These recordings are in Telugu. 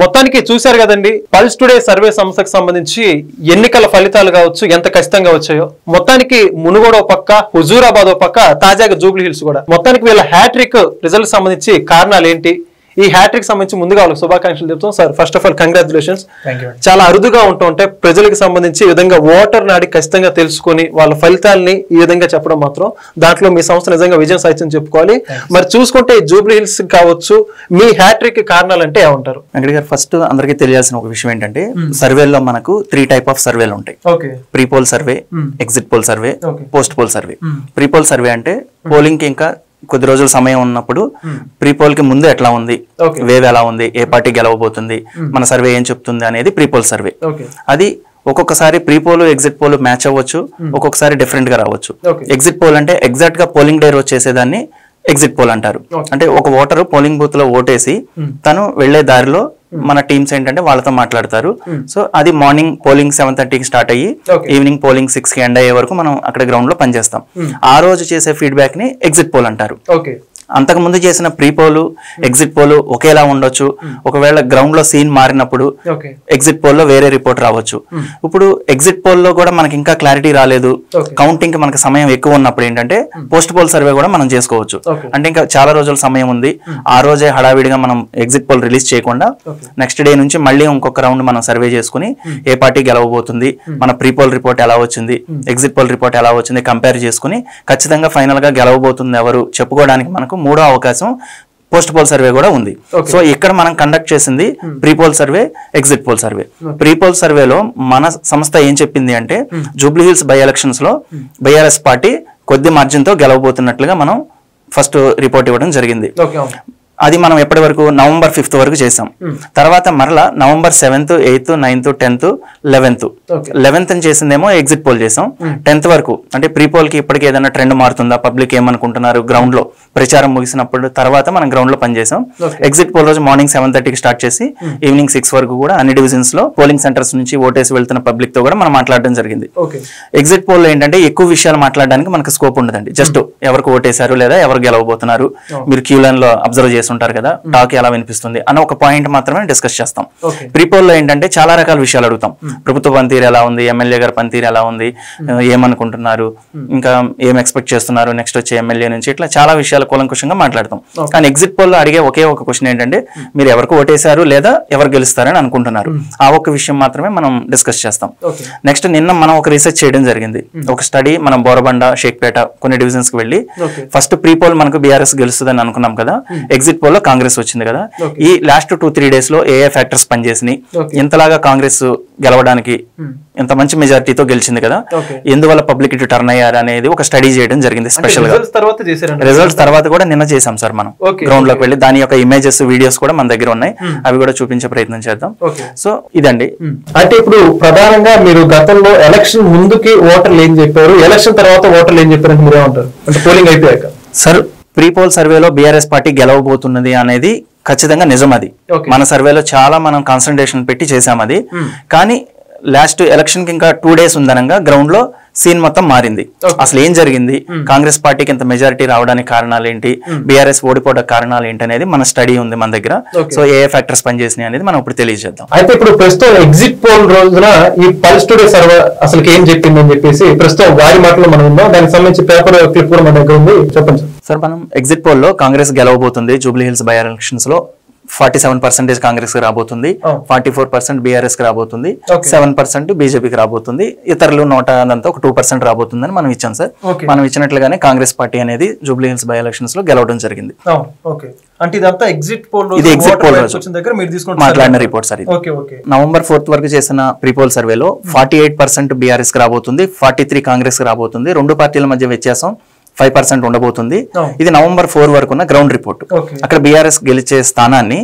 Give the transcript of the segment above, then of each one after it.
మొత్తానికి చూశారు కదండి, పల్స్ టుడే సర్వే సంస్థకు సంబంధించి ఎన్నికల ఫలితాలు కావచ్చు ఎంత ఖచ్చితంగా వచ్చాయో. మొత్తానికి మునుగోడు పక్క, హుజూరాబాద్ పక్క, తాజాగా జూబ్లీ హిల్స్ కూడా. మొత్తానికి వీళ్ళ హ్యాట్రిక్ రిజల్ట్ సంబంధించి కారణాలు ఏంటి, ఈ హ్యాట్రిక్ సంబంధించి ముందుగా వాళ్ళకి శుభాకాంక్షలు చెప్తాం. Sir first of all congratulations. చాలా అరుదుగా ఉంటే ప్రజలకు సంబంధించి ఈ విధంగా ఓటర్ నాడి ఖచ్చితంగా తెలుసుకొని వాళ్ళ ఫలితాలని ఈ విధంగా చెప్పడం మాత్రం దాంట్లో మీ సంస్థ నిజంగా విజయం సాధించని చెప్పుకోవాలి. మరి చూసుకుంటే జూబ్లీ హిల్స్ కావచ్చు, మీ హ్యాట్రిక్ కారణాలు అంటే ఏమంటారు? వెంకట గారు, ఫస్ట్ అందరికీ తెలియాల్సిన ఒక విషయం ఏంటంటే సర్వేలో మనకు 3 టైప్ ఆఫ్ సర్వేలు ఉంటాయి. Pre poll survey, exit poll survey, post poll survey. Pre poll survey అంటే పోలింగ్ కి ఇంకా కొద్ది రోజుల సమయం ఉన్నప్పుడు ప్రీ పోల్ కి ముందు ఎట్లా ఉంది, వేవ్ ఎలా ఉంది, ఏ పార్టీ గెలవబోతుంది, మన సర్వే ఏం చెప్తుంది అనేది ప్రీ పోల్ సర్వే. అది ఒక్కొక్కసారి pre poll exit poll match అవ్వచ్చు, ఒక్కొక్కసారి డిఫరెంట్ గా రావచ్చు. ఎగ్జిట్ పోల్ అంటే ఎగ్జాక్ట్ గా పోలింగ్ డే రోజు చేసేదాన్ని ఎగ్జిట్ పోల్ అంటారు. అంటే ఒక ఓటరు పోలింగ్ బూత్ లో ఓటేసి తను వెళ్లే దారిలో మన టీమ్స్ ఏంటంటే వాళ్ళతో మాట్లాడతారు. సో అది మార్నింగ్ పోలింగ్ 7:30కి స్టార్ట్ అయ్యి ఈవినింగ్ పోలింగ్ 6కి ఎండ్ అయ్యే వరకు మనం అక్కడ గ్రౌండ్ లో పనిచేస్తాం. ఆ రోజు చేసే ఫీడ్బ్యాక్ ని ఎగ్జిట్ పోల్ అంటారు. అంతకు ముందు చేసిన ప్రీ పోల్, ఎగ్జిట్ పోల్ ఒకేలా ఉండొచ్చు. ఒకవేళ గ్రౌండ్ లో సీన్ మారినప్పుడు ఎగ్జిట్ పోల్ లో వేరే రిపోర్ట్ రావచ్చు. ఇప్పుడు ఎగ్జిట్ పోల్ లో కూడా మనకి ఇంకా క్లారిటీ రాలేదు, కౌంటింగ్ కి మనకి సమయం ఎక్కువ ఉన్నప్పుడు ఏంటంటే పోస్ట్ పోల్ సర్వే కూడా మనం చేసుకోవచ్చు. అంటే ఇంకా చాలా రోజుల సమయం ఉంది, ఆ రోజే హడావిడిగా మనం ఎగ్జిట్ పోల్ రిలీజ్ చేయకుండా నెక్స్ట్ డే నుంచి మళ్ళీ ఇంకొక రౌండ్ మనం సర్వే చేసుకుని ఏ పార్టీ గెలవబోతుంది, మన ప్రీ పోల్ రిపోర్ట్ ఎలా వచ్చింది, ఎగ్జిట్ పోల్ రిపోర్ట్ ఎలా వచ్చింది కంపేర్ చేసుకుని ఖచ్చితంగా ఫైనల్ గా గెలవబోతుంది ఎవరు చెప్పుకోవడానికి మనకు మూడో అవకాశం పోస్ట్ పోల్ సర్వే కూడా ఉంది. సో ఇక్కడ మనం కండక్ట్ చేసింది pre poll survey, exit poll survey. Pre poll సర్వేలో మన సంస్థ ఏం చెప్పింది అంటే జూబ్లీ హిల్స్ బై ఎలక్షన్స్ లో బీఆర్ఎస్ పార్టీ కొద్ది మార్జిన్ తో గెలవబోతున్నట్లుగా మనం ఫస్ట్ రిపోర్ట్ ఇవ్వడం జరిగింది. అది మనం ఎప్పటి వరకు November 5th వరకు చేసాం. తర్వాత మరలా November 7th, 8th, 9th, 10th, 11th చేసిందేమో exit poll చేసాం. 10th వరకు అంటే ప్రీ పోల్ కి ఇప్పటికి ఏదైనా ట్రెండ్ మారుతుందా, పబ్లిక్ ఏమనుకుంటున్నారు, గ్రౌండ్ లో ప్రచారం ముగిసినప్పుడు తర్వాత మనం గ్రౌండ్ లో పనిచేసాం. ఎగ్జిట్ పోల్ రోజు మార్నింగ్ 7:30కి స్టార్ట్ చేసి ఈవినింగ్ 6 వరకు కూడా అన్ని డివిజన్స్ లో పోలింగ్ సెంటర్స్ నుంచి ఓటేసి వెళ్తున్న పబ్లిక్ తో కూడా మనం మాట్లాడడం జరిగింది. ఎగ్జిట్ పోల్ లో ఏంటంటే ఎక్కువ విషయాలు మాట్లాడడానికి మనకు స్కోప్ ఉండదండి. జస్ట్ ఎవరికి ఓటేశారు లేదా ఎవరు గెలవబోతున్నారు, మీరు క్యూ లైన్ లో అబ్జర్వ్ చేసి ఉంటారు కదా, టాక్ ఎలా వినిపిస్తుంది అన్న ఒక పాయింట్ మాత్రమే డిస్కస్ చేస్తాం. ప్రీ పోల్ లో ఏంటంటే చాలా రకాల విషయాలు అడుగుతాం. ప్రభుత్వ పనితీరు ఎలా ఉంది, ఎమ్మెల్యే గారి పనితీరు ఎలా ఉంది, ఏమనుకుంటున్నారు, ఇంకా ఏం ఎక్స్పెక్ట్ చేస్తున్నారు నెక్స్ట్ వచ్చే ఎమ్మెల్యే నుంచి, ఇట్లా చాలా విషయాలు కూలంకుషంగా మాట్లాడతాం. కానీ ఎగ్జిట్ పోల్ లో అడిగే ఒకే ఒక క్వశ్చన్ ఏంటంటే మీరు ఎవరికి ఓటేశారు లేదా ఎవరు గెలుస్తారని అనుకుంటున్నారు, ఆ ఒక్క విషయం మాత్రమే మనం డిస్కస్ చేస్తాం. నెక్స్ట్ నిన్న మనం ఒక రీసెర్చ్ చేయడం జరిగింది. ఒక స్టడీ మనం బోరబండ, షేక్పేట కొన్ని డివిజన్స్ కి వెళ్ళి ఫస్ట్ ప్రీ పోల్ మనకు బీఆర్ఎస్ గెలుస్తుందని అనుకున్నాం కదా, ఎగ్జిట్ పోల్ లో కాంగ్రెస్ వచ్చింది కదా, ఈ లాస్ట్ 2-3 డేస్ లో ఏ ఫ్యాక్టర్స్ పనిచేసినాయి, ఇంతలాగా కాంగ్రెస్ గెలవడానికి ఇంత మంచి మెజారిటీతో గెలిచింది కదా, ఎందువల్ల పబ్లిక్ ఇటు టర్న్ అయ్యారు అనేది ఒక స్టడీ చేయడం జరిగింది. స్పెషల్ గా రిజల్ట్స్ తర్వాత కూడా నిన్న చేసాం సార్ మనం గ్రౌండ్ లోకి వెళ్ళి, దాని యొక్క ఇమేజెస్, వీడియోస్ కూడా మన దగ్గర ఉన్నాయి, అవి కూడా చూపించే ప్రయత్నం చేద్దాం. సో ఇదండి. అంటే ఇప్పుడు ప్రధానంగా మీరు గతంలో ఎలక్షన్ ముందుకి ఓటర్లు ఏం చెప్పారు, ఎలక్షన్ తర్వాత ఓటర్లు ఏం చెప్పారు మీరే ఉంటారు అంటే పోలింగ్ అయిపోయాక? సార్ ప్రీ పోల్ సర్వేలో బీఆర్ఎస్ పార్టీ గెలవబోతున్నది అనేది ఖచ్చితంగా నిజం. అది మన సర్వేలో చాలా మనం కాన్సన్ట్రేషన్ పెట్టి చేసాం అది. కానీ లాస్ట్ ఎలక్షన్ కి ఇంకా 2 days ఉందనంగా గ్రౌండ్ లో సీన్ మొత్తం మారింది. అసలు ఏం జరిగింది, కాంగ్రెస్ పార్టీకి ఇంత మెజారిటీ రావడానికి కారణాలు ఏంటి, బీఆర్ఎస్ ఓడిపోవడానికి కారణాలు ఏంటి అనేది మన స్టడీ ఉంది మన దగ్గర. సో ఏ ఫ్యాక్టర్స్ పనిచేసినాయి అనేది మనం ఇప్పుడు తెలియజేద్దాం. అయితే ఇప్పుడు ప్రస్తుతం ఎగ్జిట్ పోల్ రోజున ఈ పల్స్ టుడే సర్వే అసలు ఏం చెప్పిందని చెప్పేసి ప్రస్తుతం వారి మాటలో మనం ఉన్నాం. దానికి సంబంధించి పేపర్ క్లిప్ కూడా మన దగ్గర ఉంది, చెప్పండి సార్. మనం ఎగ్జిట్ పోల్ లో కాంగ్రెస్ గెలవబోతుంది జూబ్లీ హిల్స్ బై ఎలక్షన్స్ లో 47% కాంగ్రెస్ కి రాబోతుంది, 44% బీఆర్ఎస్ కి రాబోతుంది, 7% బీజేపీకి రాబోతుంది, ఇతరులు నోటా అదంతా ఒక 2% రాబోతుందని మనం ఇచ్చాం సార్. మనం ఇచ్చినట్లుగానే కాంగ్రెస్ పార్టీ అనేది జూబ్లీ హిల్స్ బై ఎలక్షన్స్ లో గెలవడం జరిగింది. అంటే ఇదంతా ఎగ్జిట్ పోల్ ఇది ఎగ్జిట్ పోల్ మాట్లాడిన రిపోర్ట్ సార్. November 4th వరకు చేసిన ప్రీ పోల్ సర్వేలో 48% బీఆర్ఎస్ కి రాబోతుంది, 43 కాంగ్రెస్ కి రాబోతుంది. రెండు పార్టీల మధ్య వ్యత్యాసం 5% ఉండబోతుంది. ఇది November 4 వరకు ఉన్న గ్రౌండ్ రిపోర్ట్. అక్కడ బీఆర్ఎస్ గెలిచే స్థానాన్ని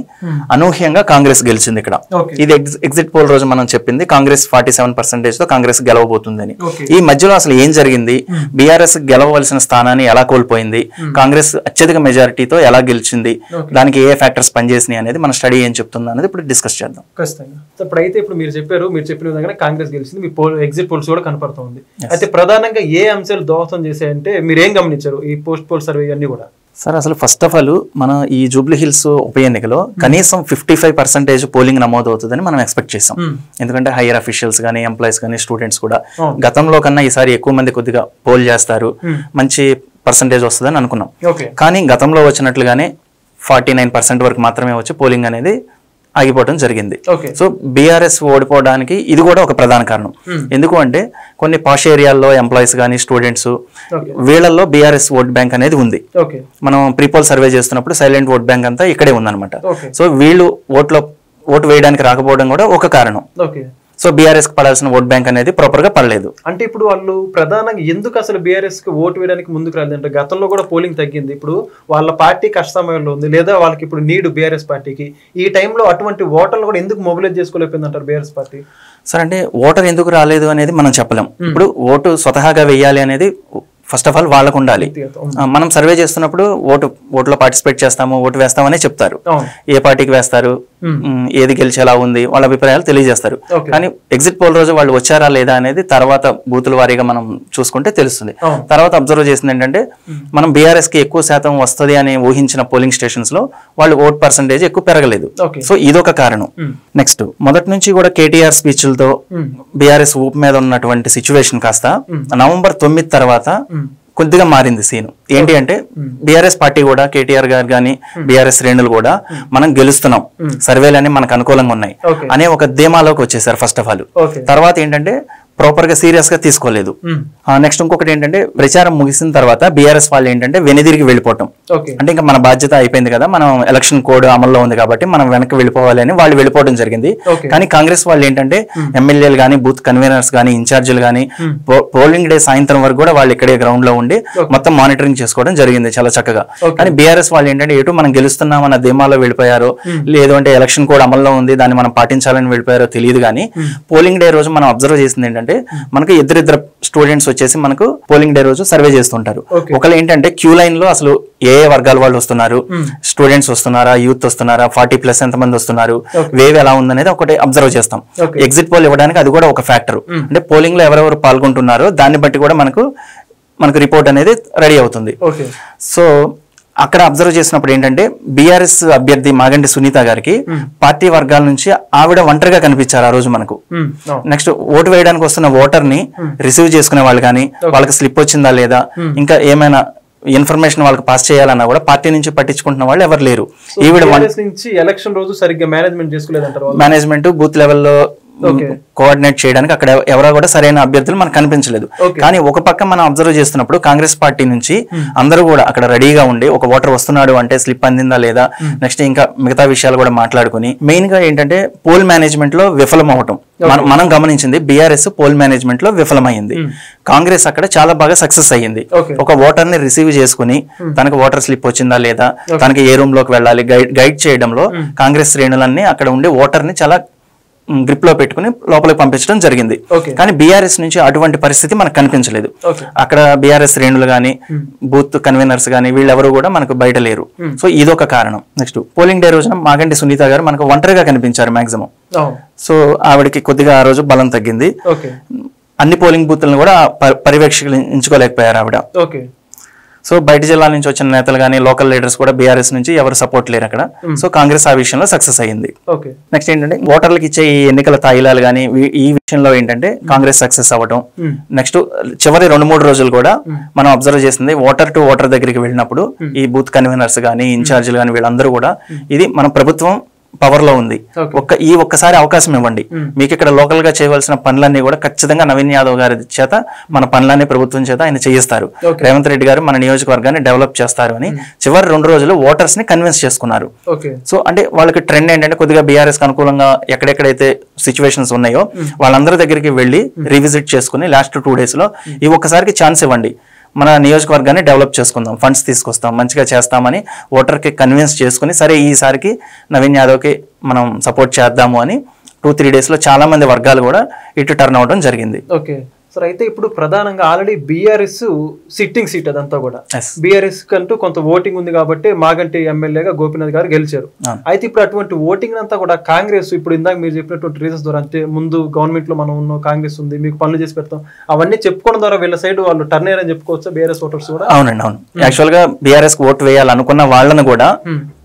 అనూహ్యంగా కాంగ్రెస్ గెలిచింది ఇక్కడ. ఇది ఎగ్జిట్ పోల్ రోజు మనం చెప్పింది కాంగ్రెస్ 47% తో కాంగ్రెస్ గెలవబోతుందని. ఈ మధ్యలో అసలు ఏం జరిగింది, బీఆర్ఎస్ గెలవవలసిన స్థానాన్ని ఎలా కోల్పోయింది, కాంగ్రెస్ అత్యధిక మెజారిటీతో ఎలా గెలిచింది, దానికి ఏ ఫ్యాక్టర్స్ పనిచేసినాయి అనేది మన స్టడీ ఏం చెప్తుంది అనేది ఇప్పుడు డిస్కస్ చేద్దాం. ఇప్పుడైతే ఇప్పుడు మీరు చెప్పారు, మీరు చెప్పిన విధంగా కాంగ్రెస్ గెలిచింది, మీ ఎగ్జిట్ పోల్స్ కూడా కనపడుతుంది. అయితే ప్రధానంగా ఏ అంశాలు దోహదం చేశాయంటే మీరు ఏం గమనించారు ఈ పోస్ట్ పోల్ సర్వే అన్ని కూడా? సార్ అసలు ఫస్ట్ ఆఫ్ ఆల్ మన ఈ జూబ్లీ హిల్స్ ఉప ఎన్నికలో కనీసం 55% పోలింగ్ నమోదు అవుతుందని మనం ఎక్స్పెక్ట్ చేసాం. ఎందుకంటే హైయర్ అఫీషియల్స్ కానీ ఎంప్లాయీస్ కానీ స్టూడెంట్స్ కూడా గతంలో కన్నా ఈసారి ఎక్కువ మంది కొద్దిగా పోల్ చేస్తారు, మంచి పర్సంటేజ్ వస్తుందని అనుకున్నాం. కానీ గతంలో వచ్చినట్లుగానే 49% వరకు మాత్రమే వచ్చి పోలింగ్ అనేది ఆగిపోవడం జరిగింది. సో బీఆర్ఎస్ ఓడిపోవడానికి ఇది కూడా ఒక ప్రధాన కారణం. ఎందుకు అంటే కొన్ని పాష్ ఏరియాల్లో ఎంప్లాయీస్ కానీ స్టూడెంట్స్ వీళ్ళల్లో బీఆర్ఎస్ ఓట్ బ్యాంక్ అనేది ఉంది. మనం ప్రీపోల్ సర్వే చేస్తున్నప్పుడు సైలెంట్ ఓట్ బ్యాంక్ అంతా ఇక్కడే ఉందన్నమాట. సో వీళ్ళు ఓటు వేయడానికి రాకపోవడం కూడా ఒక కారణం. సో బీఆర్ఎస్ కి పడాల్సిన ఓట్ బ్యాంక్ అనేది ప్రాపర్ గా పడలేదు. అంటే ఇప్పుడు వాళ్ళు ప్రధానంగా ఎందుకు అసలు బీఆర్ఎస్ కి ఓటు వేయడానికి ముందుకు రాలేదంటే గతంలో కూడా పోలింగ్ తగ్గింది, ఇప్పుడు వాళ్ళ పార్టీ కష్టమయంలో ఉంది, లేదా వాళ్ళకి ఇప్పుడు నీడు బీఆర్ఎస్ పార్టీకి ఈ టైంలో అటువంటి ఓటర్లు కూడా ఎందుకు మొబిలైజ్ చేసుకోలేకపోయింది అంటారు బీఆర్ఎస్ పార్టీ? సార్ అంటే ఓటర్ ఎందుకు రాలేదు అనేది మనం చెప్పలేం. ఇప్పుడు ఓటు స్వతహాగా వేయాలి అనేది ఫస్ట్ ఆఫ్ ఆల్ వాళ్ళకు ఉండాలి. మనం సర్వే చేస్తున్నప్పుడు ఓటులో పార్టిసిపేట్ చేస్తాము, ఓటు వేస్తామనే చెప్తారు. ఏ పార్టీకి వేస్తారు, ఏది గెలిచేలా ఉంది, వాళ్ళ అభిప్రాయాలు తెలియజేస్తారు. కానీ ఎగ్జిట్ పోల్ రోజు వాళ్ళు వచ్చారా లేదా అనేది తర్వాత బూతుల వారీగా మనం చూసుకుంటే తెలుస్తుంది. తర్వాత అబ్జర్వ్ చేసింది ఏంటంటే మనం బీఆర్ఎస్ కి ఎక్కువ శాతం వస్తుంది అని ఊహించిన పోలింగ్ స్టేషన్స్ లో వాళ్ళు ఓట్ పర్సంటేజ్ ఎక్కువ పెరగలేదు. సో ఇదొక కారణం. నెక్స్ట్ మొదటి నుంచి కూడా కేటీఆర్ స్పీచ్లతో బీఆర్ఎస్ ఊపు మీద ఉన్నటువంటి సిచ్యువేషన్ కాస్త నవంబర్ 9 తర్వాత కొద్దిగా మారింది సీన్. ఏంటి అంటే బీఆర్ఎస్ పార్టీ కూడా కేటీఆర్ గారు కానీ బీఆర్ఎస్ శ్రేణులు కూడా మనం గెలుస్తున్నాం, సర్వేలన్నీ మనకు అనుకూలంగా ఉన్నాయి అనే ఒక ధీమాలోకి వచ్చేసారు ఫస్ట్ ఆఫ్ ఆల్. తర్వాత ఏంటంటే ప్రాపర్ గా సీరియస్ గా తీసుకోలేదు. నెక్స్ట్ ఇంకొకటి ఏంటంటే ప్రచారం ముగిసిన తర్వాత బీఆర్ఎస్ వాళ్ళు ఏంటంటే వెనుదిరిగి వెళ్ళిపోవటం. అంటే ఇంకా మన బాధ్యత అయిపోయింది కదా, మనం ఎలక్షన్ కోడ్ అమల్లో ఉంది కాబట్టి మనం వెనక్కి వెళ్ళిపోవాలి అని వాళ్ళు వెళ్ళిపోవడం జరిగింది. కానీ కాంగ్రెస్ వాళ్ళు ఏంటంటే ఎమ్మెల్యేలు కానీ బూత్ కన్వీనర్స్ కానీ ఇన్ఛార్జీలు కానీ పోలింగ్ డే సాయంత్రం వరకు కూడా వాళ్ళు ఇక్కడే గ్రౌండ్ లో ఉండి మొత్తం మానిటరింగ్ చేసుకోవడం జరిగింది చాలా చక్కగా. కానీ బీఆర్ఎస్ వాళ్ళు ఏంటంటే ఎటు మనం గెలుస్తున్నాం అన్న ధీమాలో వెళ్ళిపోయారో, లేదు అంటే ఎలక్షన్ కోడ్ అమల్లో ఉంది దాన్ని మనం పాటించాలని వెళ్ళిపోయారో తెలియదు. కానీ పోలింగ్ డే రోజు మనం అబ్జర్వ్ చేసింది ఏంటంటే మనకు ఇద్దరు స్టూడెంట్స్ వచ్చేసి మనకు పోలింగ్ డే రోజు సర్వే చేస్తుంటారు. ఒకళ్ళు ఏంటంటే క్యూ లైన్ లో అసలు ఏ వర్గాల వాళ్ళు వస్తున్నారు, స్టూడెంట్స్ వస్తున్నారా, యూత్ వస్తున్నారా, 40+ ఎంతమంది వస్తున్నారు, వేవ్ ఎలా ఉందనేది ఒకటి అబ్జర్వ్ చేస్తాం. ఎగ్జిట్ పోల్ ఇవ్వడానికి అది కూడా ఒక ఫ్యాక్టర్. అంటే పోలింగ్ లో ఎవరెవరు పాల్గొంటున్నారో దాన్ని బట్టి కూడా మనకు రిపోర్ట్ అనేది రెడీ అవుతుంది. సో అక్కడ అబ్జర్వ్ చేసినప్పుడు ఏంటంటే బీఆర్ఎస్ అభ్యర్థి మాగంటి సునీత గారికి పార్టీ వర్గాల నుంచి ఆవిడ ఒంటరిగా కనిపించారు ఆ రోజు మనకు. నెక్స్ట్ ఓటు వేయడానికి వస్తున్న ఓటర్ ని రిసీవ్ చేసుకునే వాళ్ళు కానీ, వాళ్ళకి స్లిప్ వచ్చిందా లేదా, ఇంకా ఏమైనా ఇన్ఫర్మేషన్ వాళ్ళకి పాస్ చేయాలన్నా కూడా పార్టీ నుంచి పట్టించుకుంటున్న వాళ్ళు ఎవరు లేరు. ఈవిడ ఎలక్షన్ రోజు సరిగ్గా మేనేజ్మెంట్ బూత్ లెవెల్లో కోఆర్డినేట్ చేయడానికి అక్కడ ఎవరో కూడా సరైన అభ్యర్థులు మనకు కనిపించలేదు. కానీ ఒక పక్క మనం అబ్జర్వ్ చేస్తున్నప్పుడు కాంగ్రెస్ పార్టీ నుంచి అందరూ కూడా అక్కడ రెడీగా ఉండి ఒక ఓటర్ వస్తున్నాడు అంటే స్లిప్ అందిందా లేదా, నెక్స్ట్ ఇంకా మిగతా విషయాలు కూడా మాట్లాడుకుని మెయిన్ గా ఏంటంటే పోల్ మేనేజ్మెంట్ లో విఫలం అవటం మనం గమనించింది. బీఆర్ఎస్ పోల్ మేనేజ్మెంట్ లో విఫలమైంది, కాంగ్రెస్ అక్కడ చాలా బాగా సక్సెస్ అయ్యింది. ఒక ఓటర్ ని రిసీవ్ చేసుకుని తనకు ఓటర్ స్లిప్ వచ్చిందా లేదా, తనకి ఏ రూమ్ లోకి వెళ్ళాలి గైడ్ చేయడంలో కాంగ్రెస్ శ్రేణులన్నీ అక్కడ ఉండి ఓటర్ ని చాలా గ్రిప్ లో పెట్టుకుని లోపలికి పంపించడం జరిగింది. కానీ బీఆర్ఎస్ నుంచి అటువంటి పరిస్థితి మనకు కనిపించలేదు. అక్కడ బీఆర్ఎస్ శ్రేణులు గానీ బూత్ కన్వీనర్స్ గానీ వీళ్ళెవరు కూడా మనకు బయట లేరు. సో ఇదొక కారణం. నెక్స్ట్ పోలింగ్ డే రోజున మాగంటి సునీత గారు మనకు ఒంటరిగా కనిపించారు మాక్సిమం. సో ఆవిడకి కొద్దిగా ఆ రోజు బలం తగ్గింది. అన్ని పోలింగ్ బూత్లను కూడా పర్యవేక్షించుకోలేకపోయారు ఆవిడ. సో బయట జిల్లాల నుంచి వచ్చిన నేతలు కానీ లోకల్ లీడర్స్ కూడా బీఆర్ఎస్ నుంచి ఎవరు సపోర్ట్ లేరు అక్కడ. సో కాంగ్రెస్ ఆ విషయంలో సక్సెస్ అయ్యింది. నెక్స్ట్ ఏంటంటే ఓటర్లకు ఇచ్చే ఈ ఎన్నికల తాయిలాలు కానీ ఈ విషయంలో ఏంటంటే కాంగ్రెస్ సక్సెస్ అవ్వడం. నెక్స్ట్ చివరి 2-3 రోజులు కూడా మనం అబ్జర్వ్ చేసింది ఓటర్ టు ఓటర్ దగ్గరికి వెళ్ళినప్పుడు ఈ బూత్ కన్వీనర్స్ కానీ ఇన్ఛార్జీలు కానీ వీళ్ళందరూ కూడా ఇది మన ప్రభుత్వం పవర్ లో ఉంది, ఒక్కసారి అవకాశం ఇవ్వండి, మీకు ఇక్కడ లోకల్ గా చేయవలసిన పనులన్నీ కూడా ఖచ్చితంగా నవీన్ యాదవ్ గారి చేత మన పనులన్నీ ప్రభుత్వం చేత ఆయన చేయిస్తారు, రేవంత్ రెడ్డి గారు మన నియోజకవర్గాన్ని డెవలప్ చేస్తారు అని చివరి 2 రోజులు ఓటర్స్ ని కన్విన్స్ చేసుకున్నారు. సో అంటే వాళ్ళకి ట్రెండ్ ఏంటంటే కొద్దిగా బీఆర్ఎస్ కి అనుకూలంగా ఎక్కడెక్కడైతే సిచ్యువేషన్స్ ఉన్నాయో వాళ్ళందరి దగ్గరికి వెళ్లి రివిజిట్ చేసుకుని లాస్ట్ 2 days లో ఈ ఒక్కసారికి ఛాన్స్ ఇవ్వండి, మన నియోజకవర్గాన్ని డెవలప్ చేసుకుందాం, ఫండ్స్ తీసుకొస్తాం, మంచిగా చేస్తామని ఓటర్కి కన్విన్స్ చేసుకుని సరే ఈసారికి నవీన్ యాదవ్కి మనం సపోర్ట్ చేద్దాము అని 2-3 days లో చాలా మంది వర్గాలు కూడా ఇటు టర్న్ అవడం జరిగింది. సార్ అయితే ఇప్పుడు ప్రధానంగా ఆల్రెడీ బీఆర్ఎస్ సిట్టింగ్ సీట్ అదంతా కూడా Yes. బీఆర్ఎస్ కంటూ కొంత ఓటింగ్ ఉంది కాబట్టి మాగంటి ఎమ్మెల్యేగా గోపీనాథ్ గారు గెలిచారు. అయితే ఇప్పుడు అటువంటి ఓటింగ్ అంతా కూడా కాంగ్రెస్ ఇప్పుడు ఇందాక మీరు చెప్పినటువంటి రీజన్స్ ద్వారా అంటే ముందు గవర్నమెంట్ లో మనం ఉన్న కాంగ్రెస్ ఉంది మీకు పనులు చేసి పెడతాం అవన్నీ చెప్పుకోవడం ద్వారా వీళ్ళ సైడ్ వాళ్ళు టర్న్ అయ్యారని చెప్పుకోవచ్చు బీఆర్ఎస్ ఓటర్స్ కూడా. అవునండి, అవును. యాక్చువల్ గా బీఆర్ఎస్ ఓటు వేయాలనుకున్న వాళ్ళను కూడా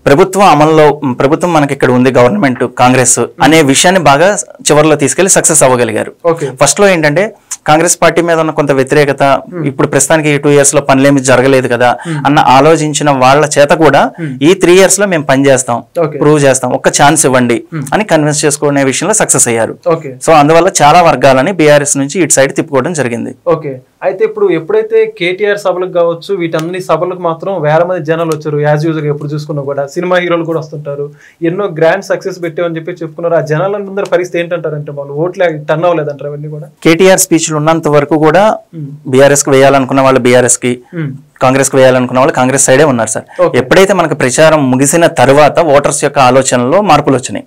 ప్రభుత్వం మనకి ఇక్కడ ఉంది గవర్నమెంట్ కాంగ్రెస్ అనే విషయాన్ని బాగా చివరిలో తీసుకెళ్లి సక్సెస్ అవ్వగలిగారు. ఫస్ట్ లో ఏంటంటే కాంగ్రెస్ పార్టీ మీద ఉన్న కొంత వ్యతిరేకత, ఇప్పుడు ప్రస్తుతానికి 2 years లో పనులేమి జరగలేదు కదా అన్న ఆలోచించిన వాళ్ళ చేత కూడా ఈ 3 years లో మేము పని చేస్తాం, ప్రూవ్ చేస్తాం, ఒక్క ఛాన్స్ ఇవ్వండి అని కన్విన్స్ చేసుకునే విషయంలో సక్సెస్ అయ్యారు. సో అందువల్ల చాలా వర్గాలని బీఆర్ఎస్ నుంచి ఇటు సైడ్ తిప్పుకోవడం జరిగింది. ఓకే, అయితే ఇప్పుడు ఎప్పుడైతే కేటీఆర్ సభలకు కావచ్చు వీటన్ని సభలకు మాత్రం వేల మంది జనాలు వచ్చారు. యాజ్ యూజువల్ ఎప్పుడు చూసుకున్నా కూడా సినిమా హీరోలు కూడా వస్తుంటారు, ఎన్నో గ్రాండ్ సక్సెస్ పెట్టామని చెప్పి చెప్పుకున్నారు. ఆ జనాల ముందర పరిస్థితి ఏంటంటారంటే వాళ్ళు ఓట్లు టర్న్ అవ్వలేదంటారు అవన్నీ కూడా. కేటీఆర్ స్పీచ్లు ఉన్నంత వరకు కూడా బీఆర్ఎస్ కి వేయాలనుకున్న వాళ్ళు బీఆర్ఎస్ కి, కాంగ్రెస్ కు వేయాలనుకున్న వాళ్ళు కాంగ్రెస్ సైడే ఉన్నారు సార్. ఎప్పుడైతే మనకు ప్రచారం ముగిసిన తర్వాత ఓటర్స్ యొక్క ఆలోచనలో మార్పులు వచ్చినాయి.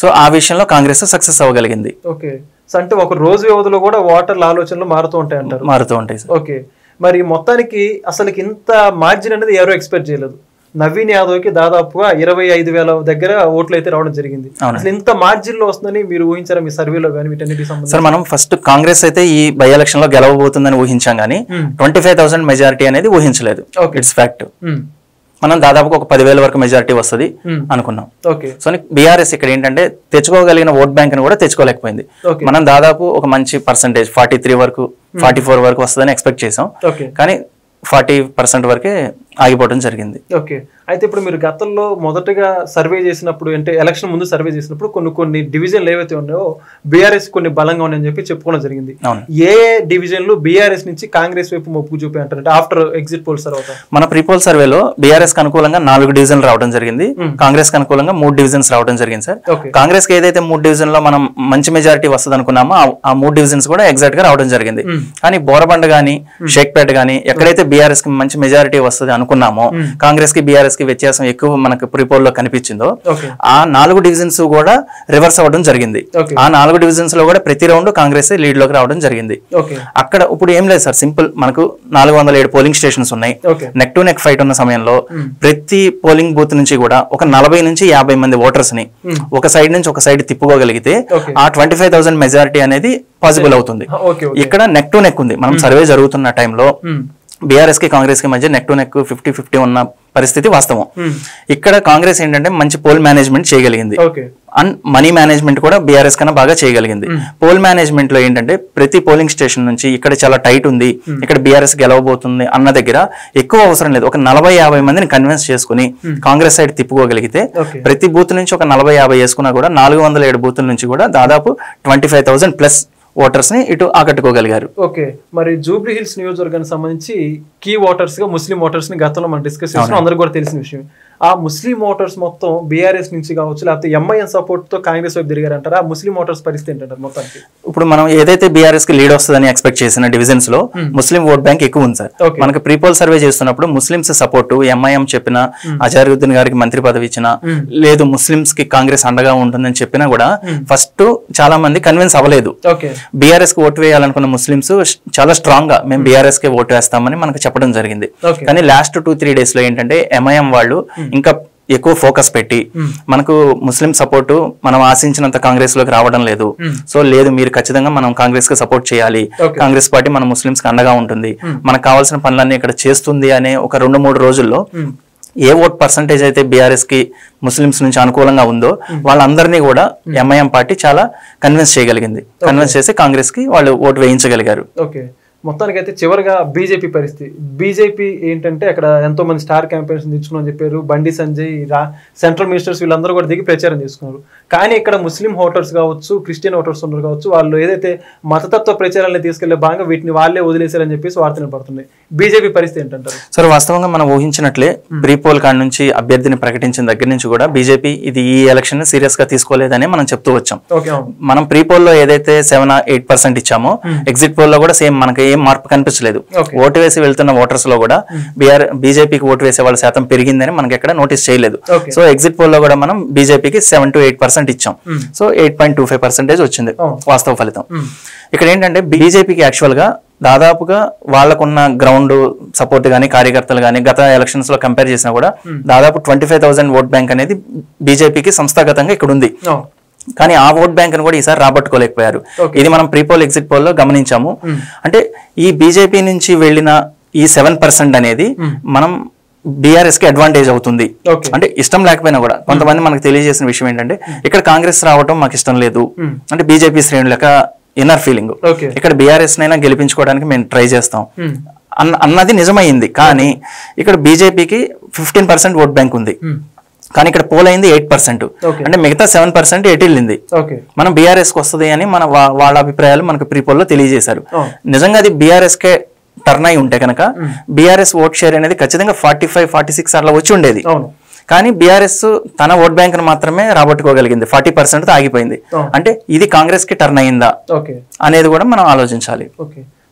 సో ఆ విషయంలో కాంగ్రెస్ సక్సెస్ అవ్వగలిగింది. ఓకే, అంటే ఒక రోజు వ్యవధిలో కూడా ఓటర్ల ఆలోచనలు మారుతూ ఉంటాయి అంటారు. మారుతూ ఉంటాయి సార్. ఓకే, మరి మొత్తానికి అసలు ఇంత మార్జిన్ అనేది ఎవరు ఎక్స్పెక్ట్ చేయలేదు. నవీన్ యాదవ్ కి దాదాపుగా 25,000 దగ్గర ఓట్లు అయితే రావడం జరిగింది. అసలు ఇంత మార్జిన్ లో వస్తుందని మీరు ఊహించారా మీ సర్వేలో కానీ వీటన్నిటికి సంబంధించి? సార్ మనం ఫస్ట్ కాంగ్రెస్ అయితే ఈ బై ఎలక్షన్ లో గెలవబోతుందని ఊహించాం కానీ 25,000 మెజారిటీ అనేది ఊహించలేదు. It's fact. మనం దాదాపుగా ఒక 10,000 వరకు మెజారిటీ వస్తుంది అనుకున్నాం. సో బీఆర్ఎస్ ఇక్కడ ఏంటంటే తెచ్చుకోగలిగిన ఓట్ బ్యాంక్ ని కూడా తెచ్చుకోలేకపోయింది. మనం దాదాపు ఒక మంచి పర్సంటేజ్ 43 వరకు 44 వరకు వస్తుందని ఎక్స్పెక్ట్ చేసాం, కానీ 40% వరకే ఆగిపోవడం జరిగింది. ఓకే, అయితే ఇప్పుడు మీరు గతంలో మొదటగా సర్వే చేసినప్పుడు అంటే ఎలక్షన్ ముందు సర్వే చేసినప్పుడు కొన్ని డివిజన్లు ఏవైతే ఉన్నాయో బీఆర్ఎస్ కొన్ని బలంగా ఉన్నాయని చెప్పి చెప్పుకోవడం జరిగింది. ఏ డివిజన్లు బీఆర్ఎస్ నుంచి కాంగ్రెస్ వైపు మొప్పు చూపి అంటారంటే ఆఫ్టర్ ఎగ్జిట్ పోల్స్ తర్వాత? మన ప్రీపోల్ సర్వేలో బీఆర్ఎస్ కి అనుకూలంగా 4 డివిజన్లు రావడం జరిగింది, కాంగ్రెస్ కి అనుకూలంగా 3 డివిజన్స్ రావడం జరిగింది సార్. కాంగ్రెస్ కి ఏదైతే 3 డివిజన్ లో మనం మంచి మెజారిటీ వస్తుంది అనుకున్నామో ఆ 3 డివిజన్స్ కూడా ఎగ్జాక్ట్ గా రావడం జరిగింది. కానీ బోరబండ గానీ షేక్పేట గానీ ఎక్కడైతే బీఆర్ఎస్ కి మంచి మెజారిటీ వస్తుంది అనుకున్నామో కాంగ్రెస్ కి బీఆర్ఎస్ కి వ్యత్యాసం ఎక్కువ మనకు ప్రీపోల్ లో కనిపించిందో ఆ 4 డివిజన్స్ కూడా రివర్స్ అవ్వడం జరిగింది. ఆ 4 డివిజన్స్ లో కూడా ప్రతి రౌండ్ కాంగ్రెస్ లీడ్ లోకి రావడం జరిగింది. అక్కడ ఇప్పుడు ఏం లేదు సార్, సింపుల్ మనకు 407 పోలింగ్ స్టేషన్స్ ఉన్నాయి. నెక్ టు నెక్ ఫైట్ ఉన్న సమయంలో ప్రతి పోలింగ్ బూత్ నుంచి కూడా ఒక 40 నుంచి 50 మంది ఓటర్స్ ని ఒక సైడ్ నుంచి ఒక సైడ్ తిప్పుకోగలిగితే ఆ 25,000 మెజారిటీ అనేది పాసిబుల్ అవుతుంది. ఇక్కడ నెక్ టు నెక్ ఉంది. మనం సర్వే జరుగుతున్న టైంలో బీఆర్ఎస్ కి కాంగ్రెస్ కి మధ్య నెక్ టు నెక్ 50-50 ఉన్న పరిస్థితి వాస్తవం. ఇక్కడ కాంగ్రెస్ ఏంటంటే మంచి పోల్ మేనేజ్మెంట్ చేయగలిగింది అండ్ మనీ మేనేజ్మెంట్ కూడా బీఆర్ఎస్ కన్నా బాగా చేయగలిగింది. పోల్ మేనేజ్మెంట్ లో ఏంటంటే ప్రతి పోలింగ్ స్టేషన్ నుంచి ఇక్కడ చాలా టైట్ ఉంది, ఇక్కడ బీఆర్ఎస్ గెలవబోతుంది అన్న దగ్గర ఎక్కువ అవసరం లేదు, ఒక 40-50 మందిని కన్విన్స్ చేసుకుని కాంగ్రెస్ సైడ్ తిప్పుకోగలిగితే ప్రతి బూత్ నుంచి ఒక 40-50 వేసుకున్నా కూడా 407 బూతుల నుంచి కూడా దాదాపు 25,000 ప్లస్ ఓటర్స్ ని ఇటు ఆకట్టుకోగలిగారు. ఓకే, మరి జూబ్లీ హిల్స్ నియోజకవర్గానికి సంబంధించి కీ ఓటర్స్ గా ముస్లిం ఓటర్స్ ని గతంలో మనం డిస్కస్ చేస్తున్నాం, అందరికి కూడా తెలిసిన విషయం. ఆ ముస్లిం ఓటర్స్ మొత్తం బీఆర్ఎస్ నుంచి కావచ్చు లేకపోతే ఎంఐఎం సపోర్ట్ తో కాంగ్రెస్ వైపు తిరిగారంటారా? ఆ ముస్లిం ఓటర్స్ పరిస్థితి ఏంటంటారు మొత్తానికి? ఇప్పుడు మనం ఏదైతే బీఆర్ఎస్ కి లీడ్ వస్తుందని ఎక్స్పెక్ట్ చేసిన డివిజన్స్ లో ముస్లిం ఓట్ బ్యాంక్ ఎక్కువ ఉంది సార్. మనకి ప్రీపోల్ సర్వే చేస్తున్నప్పుడు ముస్లింస్ సపోర్ట్ ఎంఐఎం చెప్పిన, అజారుద్దీన్ గారికి మంత్రి పదవి ఇచ్చిన, లేదు ముస్లింస్ కి కాంగ్రెస్ అండగా ఉంటుందని చెప్పినా కూడా ఫస్ట్ చాలా మంది కన్విన్స్ అవ్వలేదు. బీఆర్ఎస్ కి ఓటు వేయాలనుకున్న ముస్లింస్ చాలా స్ట్రాంగ్ గా మేము బీఆర్ఎస్ కి ఓటు వేస్తామని మనకు చెప్పడం జరిగింది. కానీ లాస్ట్ 2-3 డేస్ లో ఏంటంటే ఎంఐఎం వాళ్ళు ఇంకా ఎక్కువ ఫోకస్ పెట్టి మనకు ముస్లిం సపోర్ట్ మనం ఆశించినంత కాంగ్రెస్ లోకి రావడం లేదు, సో లేదు మీరు ఖచ్చితంగా మనం కాంగ్రెస్ కి సపోర్ట్ చేయాలి, కాంగ్రెస్ పార్టీ మన ముస్లింస్ కి అండగా ఉంటుంది, మనకు కావాల్సిన పనులన్నీ ఇక్కడ చేస్తుంది అనే ఒక 2-3 రోజుల్లో ఏ ఓట్ పర్సంటేజ్ అయితే బీఆర్ఎస్ కి ముస్లింస్ నుంచి అనుకూలంగా ఉందో వాళ్ళందరినీ కూడా ఎంఐఎం పార్టీ చాలా కన్విన్స్ చేయగలిగింది. కన్విన్స్ చేసి కాంగ్రెస్ కి వాళ్ళు ఓటు వేయించగలిగారు. మొత్తానికి అయితే చివరిగా బీజేపీ పరిస్థితి, బీజేపీ ఏంటంటే అక్కడ ఎంతో మంది స్టార్ క్యాంపెయిన్స్ తెచ్చుకుని చెప్పారు. బండి సంజయ్, సెంట్రల్ మినిస్టర్స్ వీళ్ళందరూ కూడా దిగి ప్రచారం చేసుకున్నారు. కానీ ఇక్కడ ముస్లిం ఓటర్స్ కావచ్చు, క్రిస్టియన్ ఓటర్స్ ఉన్నారు కావచ్చు, వాళ్ళు ఏదైతే మతతత్వ ప్రచారాన్ని తీసుకెళ్లే భాగంగా వీటిని వాళ్ళే వదిలేశారని చెప్పేసి వార్తలు పడుతున్నాయి. బీజేపీ పరిస్థితి ఏంటంటారు? సార్ వాస్తవంగా మనం ఊహించినట్లే ప్రీపోల్ కాడ నుంచి అభ్యర్థిని ప్రకటించిన దగ్గర నుంచి కూడా బీజేపీ ఇది ఈ ఎలక్షన్ సీరియస్ గా తీసుకోలేదని మనం చెప్తూ వచ్చాం. మనం ప్రీపోల్ లో ఏదైతే 7-8% ఇచ్చామో ఎగ్జిట్ పోల్ లో కూడా సేమ్ మనకి ఏం మార్పు కనిపించలేదు. ఓటు వేసి వెళ్తున్న ఓటర్స్ లో కూడా బీజేపీకి ఓటు వేసే వాళ్ళ శాతం పెరిగిందని మనకి ఎక్కడ నోటీస్ చేయలేదు. సో ఎగ్జిట్ పోల్ లో కూడా మనం బీజేపీకి 7-8% ఇచ్చాం. సో 8.25% వచ్చింది వాస్తవ ఫలితం. ఇక్కడ ఏంటంటే బీజేపీకి యాక్చువల్ గా దాదాపుగా వాళ్ళకున్న గ్రౌండ్ సపోర్ట్ గానీ కార్యకర్తలు గానీ గత ఎలక్షన్స్ లో కంపేర్ చేసినా కూడా దాదాపు 25,000 ఓట్ బ్యాంక్ అనేది బీజేపీకి సంస్థాగతంగా ఇక్కడ ఉంది. కానీ ఆ ఓట్ బ్యాంక్ ను కూడా ఈసారి రాబట్టుకోలేకపోయారు. ఇది మనం ప్రీపోల్ ఎగ్జిట్ పోల్ లో గమనించాము. అంటే ఈ బీజేపీ నుంచి వెళ్ళిన ఈ 7% అనేది మనం బీఆర్ఎస్ కి అడ్వాంటేజ్ అవుతుంది. అంటే ఇష్టం లేకపోయినా కూడా కొంతమంది మనకు తెలియజేసిన విషయం ఏంటంటే ఇక్కడ కాంగ్రెస్ రావటం మాకు ఇష్టం లేదు అంటే బీజేపీ శ్రేణులక ఇన్నర్ ఫీలింగ్. ఇక్కడ బీఆర్ఎస్ నైనా గెలిపించుకోవడానికి మేము ట్రై చేస్తాం అన్నది నిజమైంది. కానీ ఇక్కడ బీజేపీకి 15% ఓట్ బ్యాంక్ ఉంది. కానీ ఇక్కడ పోల్ అయింది 8%. అంటే మిగతా 7% ఎటు వెళ్ళింది. మనం బీఆర్ఎస్ కి వస్తుంది అని మన వాళ్ళ అభిప్రాయాలు మనకు ప్రీపోల్ లో తెలియజేశారు. నిజంగా అది బీఆర్ఎస్ కే టర్న్ అయి ఉంటే కనుక బీఆర్ఎస్ ఓట్ షేర్ అనేది ఖచ్చితంగా 45-46 అట్లా వచ్చి ఉండేది. కానీ బీఆర్ఎస్ తన ఓట్ బ్యాంక్ ను మాత్రమే రాబట్టుకోగలిగింది. 40% ఆగిపోయింది. అంటే ఇది కాంగ్రెస్ కి టర్న్ అయిందా అనేది కూడా మనం ఆలోచించాలి.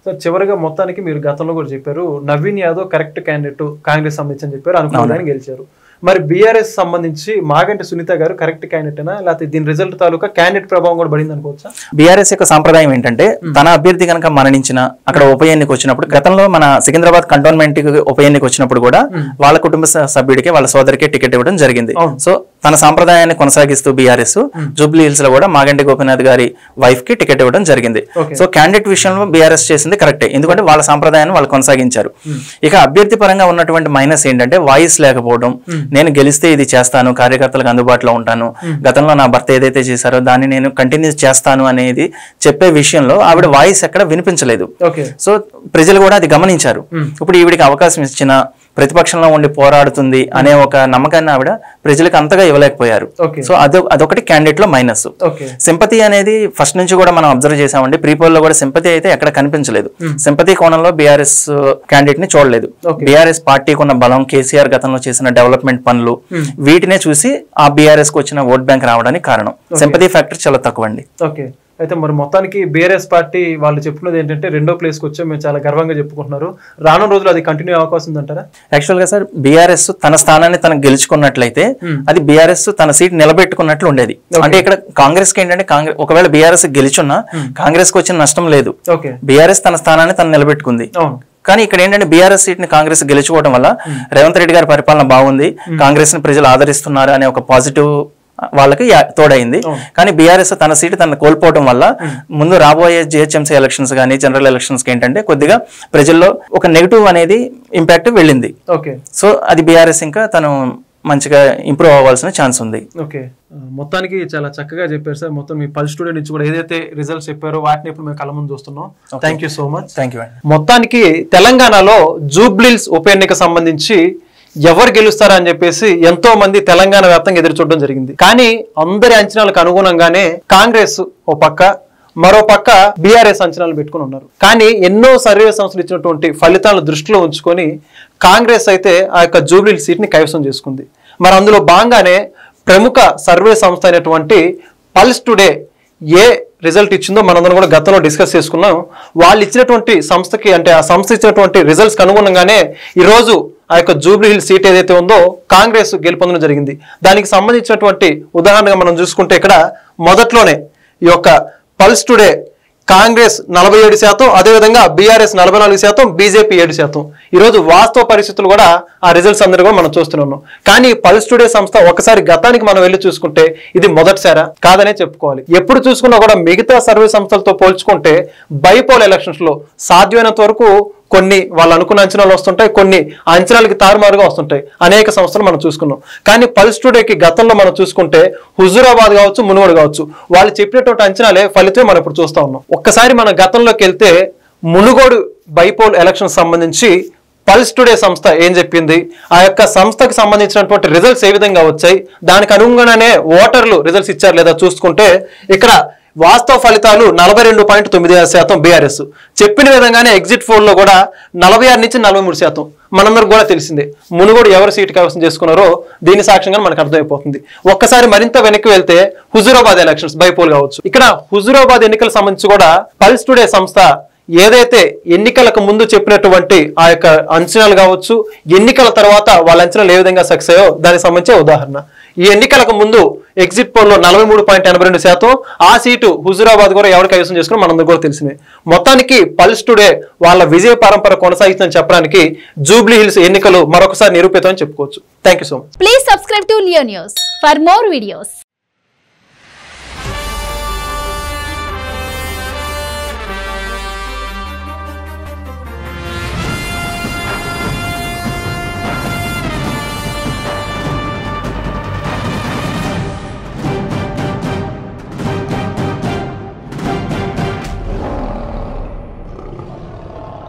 సో చివరిగా మొత్తానికి మీరు గతంలో కూడా చెప్పారు నవీన్ యాదవ్ కరెక్ట్ క్యాండిడేట్ కాంగ్రెస్ సంబంధించి చెప్పారు, అనుకున్నారని గెలిచారు. మరి బీఆర్ఎస్ సంబంధించి మాగంటి సునీత గారు కరెక్ట్ క్యాండిడేటేనా లేకపోతే దీని రిజల్ట్ తాలూకా క్యాండిడేట్ ప్రభావం కూడా పడింది అనుకోవచ్చా? బీఆర్ఎస్ యొక్క సాంప్రదాయం ఏంటంటే తన అభ్యర్థి కనుక మరణించిన అక్కడ ఉప ఎన్నిక వచ్చినప్పుడు గతంలో మన సికింద్రాబాద్ కంటోన్మెంట్ ఉప ఎన్నిక వచ్చినప్పుడు కూడా వాళ్ళ కుటుంబ సభ్యుడికి వాళ్ళ సోదరికి టికెట్ ఇవ్వడం జరిగింది. సో తన సాంప్రదాయాన్ని కొనసాగిస్తూ బీఆర్ఎస్ జూబ్లీ హిల్స్ లో కూడా మాగంటి గోపీనాథ్ గారి వైఫ్ కి టికెట్ ఇవ్వడం జరిగింది. సో క్యాండిడేట్ విషయంలో బీఆర్ఎస్ చేసింది కరెక్టే, ఎందుకంటే వాళ్ళ సాంప్రదాయాన్ని వాళ్ళు కొనసాగించారు. ఇక అభ్యర్థి పరంగా ఉన్నటువంటి మైనస్ ఏంటంటే వాయిస్ లేకపోవడం. నేను గెలిస్తే ఇది చేస్తాను, కార్యకర్తలకు అందుబాటులో ఉంటాను, గతంలో నా భర్త ఏదైతే చేశారో దాన్ని నేను కంటిన్యూ చేస్తాను అనేది చెప్పే విషయంలో ఆవిడ వాయిస్ ఎక్కడ వినిపించలేదు. సో ప్రజలు కూడా అది గమనించారు. ఇప్పుడు ఈవిడికి అవకాశం ఇచ్చిన ప్రతిపక్షంలో ఉండి పోరాడుతుంది అనే ఒక నమ్మకాన్ని ఆవిడ ప్రజలకు అంతగా ఇవ్వలేకపోయారు. సో అదొకటి క్యాండిడేట్ లో మైనస్. సింపతి అనేది ఫస్ట్ నుంచి కూడా మనం అబ్జర్వ్ చేసామండి. ప్రీపోల్ లో కూడా సింపతి అయితే ఎక్కడ కనిపించలేదు. సింపతి కోణంలో బీఆర్ఎస్ క్యాండిడేట్ ని చూడలేదు. బీఆర్ఎస్ పార్టీకి ఉన్న బలం, కేసీఆర్ గతంలో చేసిన డెవలప్మెంట్ పనులు వీటినే చూసి ఆ బీఆర్ఎస్ కు వచ్చిన ఓట్ బ్యాంక్ రావడానికి కారణం. సింపతి ఫ్యాక్టర్ చాలా తక్కువ అండి. అయితే మరి మొత్తానికి బీఆర్ఎస్ పార్టీ వాళ్ళు చెప్పుకున్నది ఏంటంటే 2వ ప్లేస్కి వచ్చాం, మేము చాలా గర్వంగా చెప్పుకుంటున్నారు. రానున్న రోజులు అది కంటిన్యూ అవకాశం ఉందంటారా? యాక్చువల్ గా సార్ బీఆర్ఎస్ తన స్థానాన్ని తనకు గెలుచుకున్నట్లయితే అది బీఆర్ఎస్ తన సీట్ నిలబెట్టుకున్నట్లు ఉండేది. అంటే ఇక్కడ కాంగ్రెస్ కి ఏంటంటే ఒకవేళ బీఆర్ఎస్ గెలుచున్నా కాంగ్రెస్ కి వచ్చిన నష్టం లేదు. బీఆర్ఎస్ తన స్థానాన్ని తను నిలబెట్టుకుంది. కానీ ఇక్కడ ఏంటంటే బీఆర్ఎస్ సీట్ ని కాంగ్రెస్ గెలుచుకోవడం వల్ల రేవంత్ రెడ్డి గారి పరిపాలన బాగుంది, కాంగ్రెస్ ని ప్రజలు ఆదరిస్తున్నారు అనే ఒక పాజిటివ్ వాళ్ళకి తోడైంది. కానీ బీఆర్ఎస్ తన సీటు తను కోల్పోవడం వల్ల ముందు రాబోయే జిహెచ్ఎంసీ ఎలక్షన్స్ కానీ జనరల్ ఎలక్షన్స్ కి ఏంటంటే కొద్దిగా ప్రజల్లో ఒక నెగిటివ్ అనేది ఇంపాక్ట్ వెళ్ళింది. సో అది బీఆర్ఎస్ ఇంకా తను మంచిగా ఇంప్రూవ్ అవ్వాల్సిన ఛాన్స్ ఉంది. మొత్తానికి చాలా చక్కగా చెప్పారు సార్. మొత్తం మీ పల్స్ స్టూడియో నుంచి కూడా ఏదైతే రిజల్ట్స్ చెప్పారో వాటిని ఇప్పుడు మేము కళ్ళ ముందు చూస్తున్నాం. Thank you so much. Thank you. మొత్తానికి తెలంగాణలో జూబ్లీహిల్స్ ఉప ఎన్నిక సంబంధించి ఎవరు గెలుస్తారని చెప్పేసి ఎంతో మంది తెలంగాణ వ్యాప్తంగా ఎదురు చూడడం జరిగింది. కానీ అందరి అంచనాలకు అనుగుణంగానే కాంగ్రెస్ ఓ పక్క, మరో పక్క బీఆర్ఎస్ అంచనాలు పెట్టుకుని ఉన్నారు. కానీ ఎన్నో సర్వే సంస్థలు ఇచ్చినటువంటి ఫలితాలను దృష్టిలో ఉంచుకొని కాంగ్రెస్ అయితే ఆ యొక్క జూబ్లీహిల్స్ సీట్ ని కైవసం చేసుకుంది. మరి అందులో భాగంగానే ప్రముఖ సర్వే సంస్థ అయినటువంటి పల్స్ టుడే ఏ రిజల్ట్ ఇచ్చిందో మనందరం కూడా గతంలో డిస్కస్ చేసుకున్నాం. వాళ్ళు ఇచ్చినటువంటి సంస్థకి అంటే ఆ సంస్థ ఇచ్చినటువంటి రిజల్ట్స్ కి అనుగుణంగానే ఈరోజు ఆ యొక్క జూబ్లీహిల్స్ సీట్ ఏదైతే ఉందో కాంగ్రెస్ గెలుపొందడం జరిగింది. దానికి సంబంధించినటువంటి ఉదాహరణగా మనం చూసుకుంటే ఇక్కడ మొదట్లోనే ఈ యొక్క పల్స్ టుడే కాంగ్రెస్ 47%, అదేవిధంగా బీఆర్ఎస్ 44%, బీజేపీ 7%. ఈరోజు వాస్తవ పరిస్థితులు కూడా ఆ రిజల్ట్స్ అందరూ కూడా మనం చూస్తున్నాం. కానీ పల్స్ టుడే సంస్థ ఒకసారి గతానికి మనం వెళ్ళి చూసుకుంటే ఇది మొదటిసారా కాదనే చెప్పుకోవాలి. ఎప్పుడు చూసుకున్నా కూడా మిగతా సర్వే సంస్థలతో పోల్చుకుంటే బైపోల్ ఎలక్షన్స్ లో సాధ్యమైనంత వరకు కొన్ని వాళ్ళు అనుకున్న అంచనాలు వస్తుంటాయి, కొన్ని అంచనాలకి తారుమారుగా వస్తుంటాయి. అనేక సంస్థలు మనం చూసుకున్నాం. కానీ పల్స్ టుడేకి గతంలో మనం చూసుకుంటే హుజూరాబాద్ కావచ్చు, మునుగోడు కావచ్చు, వాళ్ళు చెప్పినటువంటి అంచనాలే ఫలితమే మనం ఇప్పుడు చూస్తా ఉన్నాం. ఒక్కసారి మన గతంలోకి వెళ్తే మునుగోడు బైపోల్ ఎలక్షన్ సంబంధించి పల్స్ టుడే సంస్థ ఏం చెప్పింది, ఆ యొక్క సంస్థకి సంబంధించినటువంటి రిజల్ట్స్ ఏ విధంగా వచ్చాయి, దానికి అనుగుణంగానే ఓటర్లు రిజల్ట్స్ ఇచ్చారు లేదా చూసుకుంటే ఇక్కడ వాస్తవ ఫలితాలు 42.96% బీఆర్ఎస్. చెప్పిన విధంగానే ఎగ్జిట్ పోల్ లో కూడా 46 నుంచి 43%. మనందరికి కూడా తెలిసిందే మునుగోడు ఎవరు సీటు కైవసం చేసుకున్నారో దీని సాక్ష్యంగా మనకు అర్థమైపోతుంది. ఒక్కసారి మరింత వెనక్కి వెళ్తే హుజూరాబాద్ ఎలక్షన్స్ బైపోల్ కావచ్చు. ఇక్కడ హుజూరాబాద్ ఎన్నికల సంబంధించి కూడా పల్స్ టుడే సంస్థ ఏదైతే ఎన్నికలకు ముందు చెప్పినటువంటి ఆ యొక్క అంచనాలు కావచ్చు, ఎన్నికల తర్వాత వాళ్ళ అంచనాలు ఏ విధంగా సక్సెస్ అయ్యో దానికి సంబంధించిన ఉదాహరణ. ఈ ఎన్నికలకు ముందు ఎగ్జిట్ పోల్ లో 43.82%. ఆ సీటు హుజూరాబాద్ కూడా ఎవరు కైవసం చేసుకుని మనందరూ కూడా తెలిసిందే. మొత్తానికి పల్స్ టుడే వాళ్ళ విజయ పరంపర కొనసాగుతుందని చెప్పడానికి జూబ్లీ హిల్స్ ఎన్నికలు మరొకసారి నిరూపితం అని చెప్పుకోవచ్చు. Thank you so much. Please subscribe to Leo news for more videos.